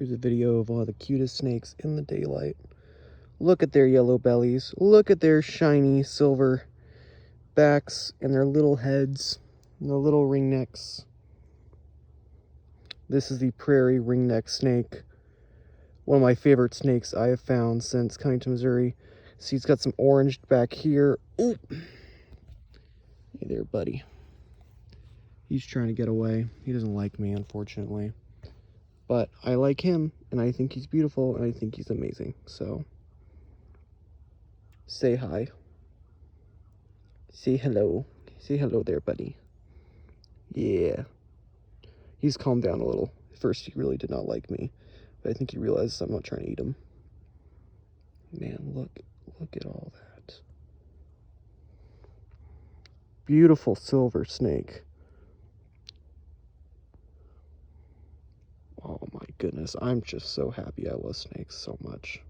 Here's a video of all the cutest snakes in the daylight. Look at their yellow bellies. Look at their shiny silver backs and their little heads and their little ringnecks. This is the prairie ringneck snake. One of my favorite snakes I have found since coming to Missouri. See, he's got some orange back here. Ooh. Hey there, buddy. He's trying to get away. He doesn't like me, unfortunately. But I like him, and I think he's beautiful, and I think he's amazing. So, say hi. Say hello. Say hello there, buddy. Yeah. He's calmed down a little. At first, he really did not like me. But I think he realizes I'm not trying to eat him. Man, look at all that. Beautiful silver snake. Oh my goodness, I'm just so happy I love snakes so much.